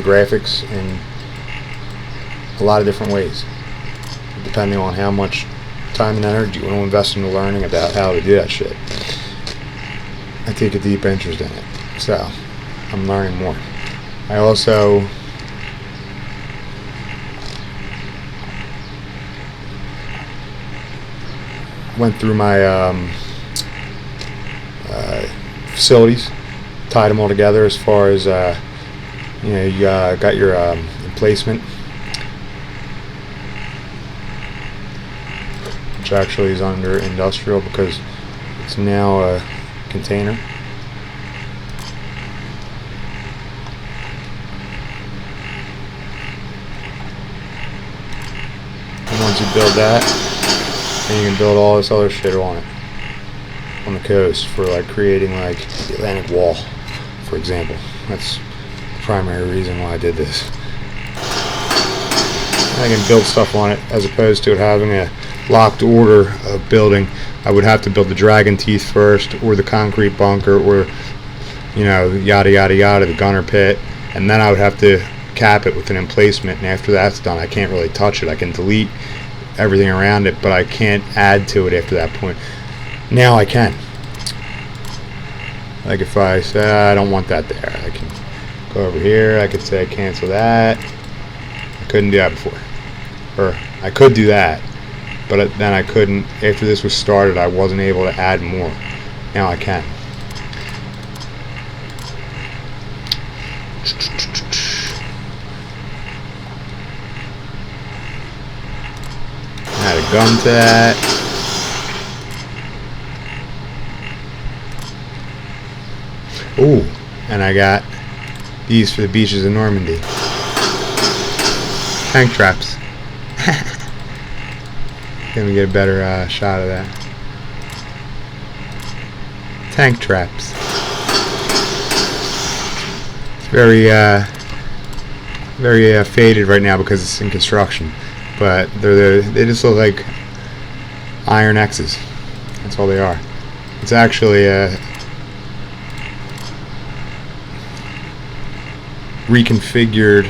the graphics in a lot of different ways, depending on how much time and energy you want to invest into learning about how to do that shit. I take a deep interest in it, so I'm learning more. I also went through my facilities, tied them all together as far as you got your emplacement, which actually is under industrial because it's now a container. And once you build that, then you can build all this other shit on it, on the coast, for like creating like the Atlantic Wall, for example. That's the primary reason why I did this. I can build stuff on it as opposed to it having a locked order of building. I would have to build the dragon teeth first, or the concrete bunker, or yada yada yada, the gunner pit, and then I would have to cap it with an emplacement. And after that's done, I can't really touch it. I can delete everything around it, but I can't add to it after that point. Now I can. Like if I say I don't want that there, I can go over here. I could say cancel that. I couldn't do that before, or I could do that, but then I couldn't. After this was started, I wasn't able to add more. Now I can. Add a gun to that. Ooh, and I got these for the beaches of Normandy. Tank traps. Let me get a better shot of that. Tank traps. It's very faded right now because it's in construction, but they just look like iron X's. That's all they are. It's actually a reconfigured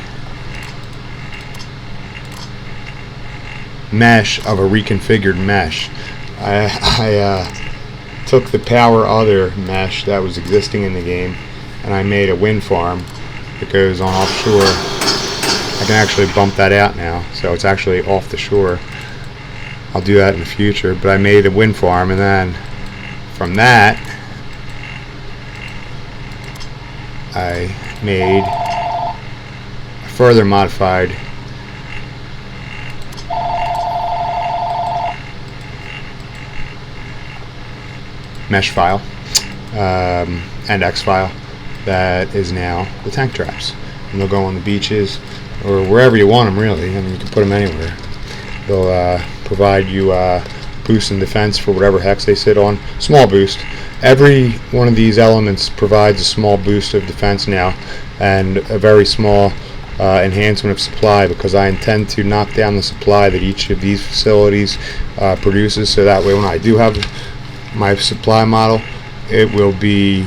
mesh of a reconfigured mesh. I took the Power Other mesh that was existing in the game, and I made a wind farm that goes on offshore. I can actually bump that out now, so it's actually off the shore. I'll do that in the future, but I made a wind farm, and then from that I made a further modified mesh file and X file that is now the tank traps, and they'll go on the beaches or wherever you want them, really. I mean, you can put them anywhere. They'll provide you boost and defense for whatever hex they sit on. Small boost. Every one of these elements provides a small boost of defense now, and a very small enhancement of supply, because I intend to knock down the supply that each of these facilities produces, so that way when I do have my supply model, it will be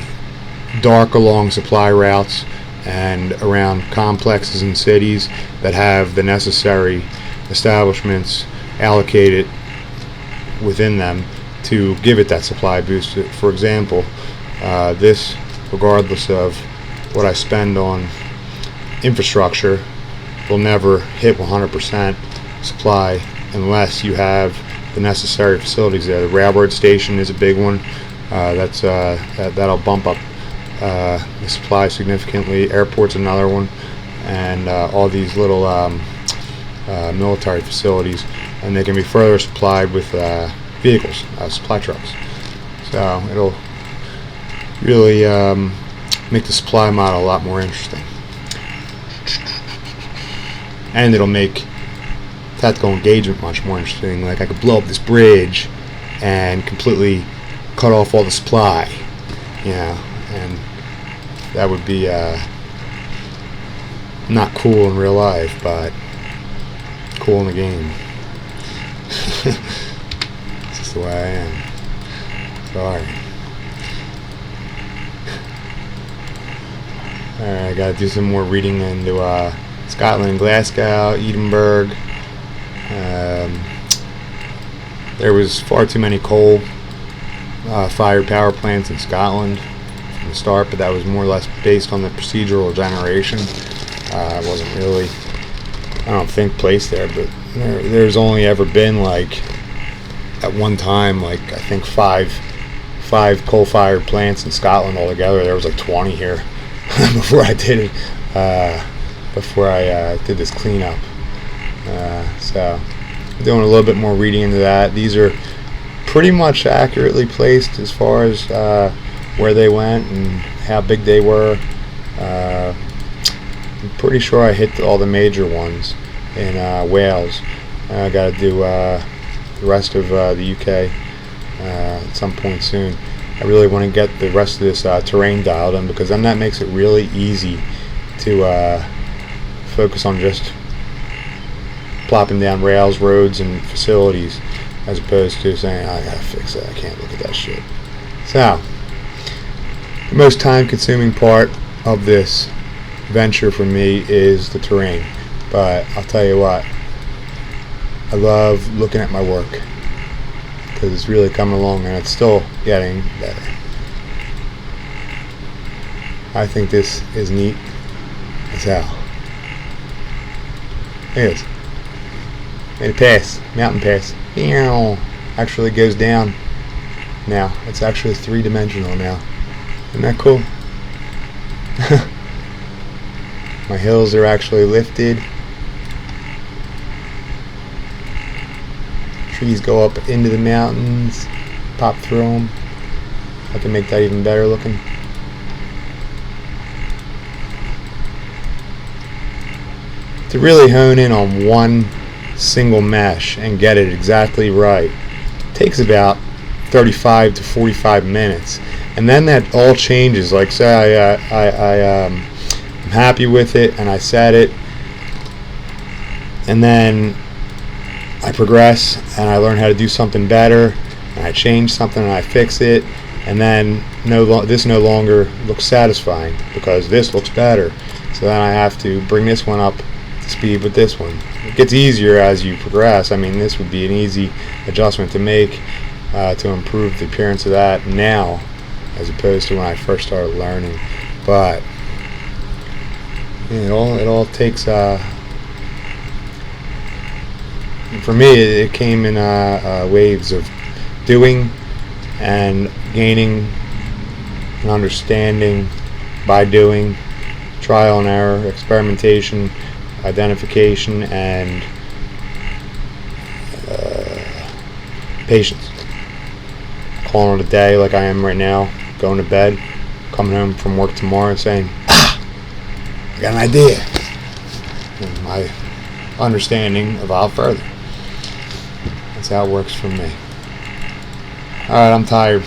dark along supply routes and around complexes and cities that have the necessary establishments allocated within them to give it that supply boost. For example, this, regardless of what I spend on infrastructure, will never hit 100% supply unless you have the necessary facilities there. The railroad station is a big one. That'll bump up the supply significantly. Airport's another one, and all these little military facilities, and they can be further supplied with vehicles, supply trucks. So it'll really make the supply model a lot more interesting, and it'll make tactical engagement much more interesting. Like, I could blow up this bridge and completely cut off all the supply, and that would be not cool in real life, but cool in the game. It's just the way I am. Sorry. I got to do some more reading into Scotland, Glasgow, Edinburgh. There was far too many coal-fired power plants in Scotland from the start, but that was more or less based on the procedural generation. It wasn't really, I don't think, placed there, but there's only ever been, like, at one time, like, I think five coal-fired plants in Scotland altogether. There was like 20 here before I did it. Before I did this cleanup. So I'm doing a little bit more reading into that. These are pretty much accurately placed as far as where they went and how big they were. I'm pretty sure I hit all the major ones in Wales. I got to do the rest of the UK at some point soon. I really want to get the rest of this terrain dialed in, because then that makes it really easy to focus on just plopping down rails, roads, and facilities, as opposed to saying, I gotta fix that, I can't look at that shit. So, the most time-consuming part of this venture for me is the terrain. But I'll tell you what, I love looking at my work, because it's really coming along and it's still getting better. I think this is neat as hell. Look at this. Made a pass, mountain pass. Actually goes down now. It's actually three-dimensional now. Isn't that cool? My hills are actually lifted. Trees go up into the mountains, pop through them. I can make that even better looking. To really hone in on one single mesh and get it exactly right takes about 35 to 45 minutes, and then that all changes. Like, say I'm happy with it and I set it, and then I progress and I learn how to do something better, and I change something and I fix it, and then this no longer looks satisfying because this looks better, so then I have to bring this one up to speed with this one. It gets easier as you progress. I mean, this would be an easy adjustment to make to improve the appearance of that now, as opposed to when I first started learning. But it all takes. For me, it came in waves of doing and gaining an understanding by doing, trial and error, experimentation, identification, and patience. Calling it a day like I am right now, going to bed, coming home from work tomorrow and saying, I got an idea. And my understanding evolved further. That's how it works for me. Alright, I'm tired.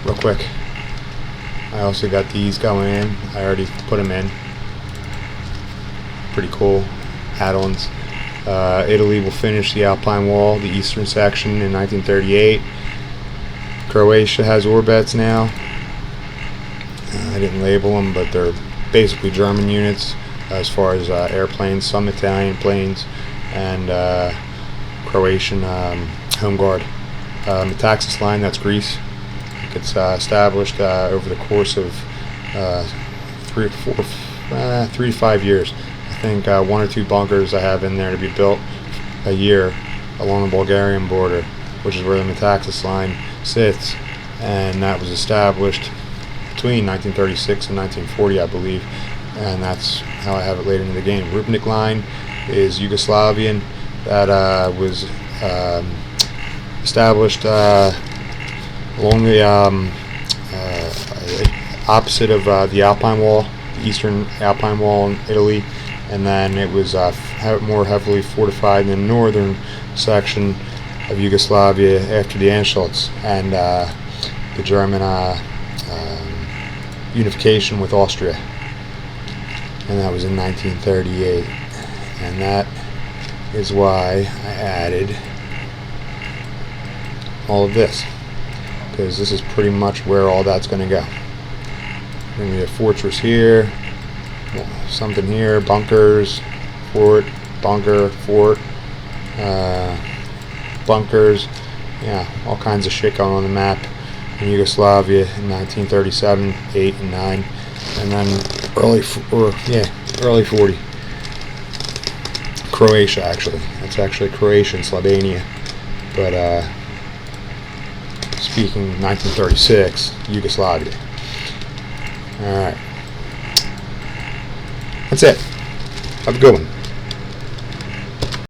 Real quick. I also got these going in. I already put them in. Pretty cool add-ons. Italy will finish the Alpine Wall, the eastern section, in 1938. Croatia has Orbets now. I didn't label them, but they're basically German units as far as airplanes, some Italian planes, and Croatian Home Guard. Metaxas line, that's Greece. It's established over the course of 3 to 5 years. I think 1 or 2 bunkers I have in there to be built a year along the Bulgarian border, which is where the Metaxas line sits, and that was established between 1936 and 1940, I believe, and that's how I have it laid into the game. Rupnik line is Yugoslavian. That was established along the opposite of the Alpine Wall, the eastern Alpine Wall in Italy, and then it was more heavily fortified in the northern section of Yugoslavia after the Anschluss and the German unification with Austria, and that was in 1938, and that is why I added all of this, because this is pretty much where all that's going to go. Going to be a fortress here, something here, bunkers, fort, bunker, fort, bunkers, yeah, all kinds of shit going on the map. In Yugoslavia in 1937, 8 and 9, and then early 40. Croatia, actually. That's actually Croatia and Slovenia. But speaking 1936, Yugoslavia. Alright. That's it. Have a good one.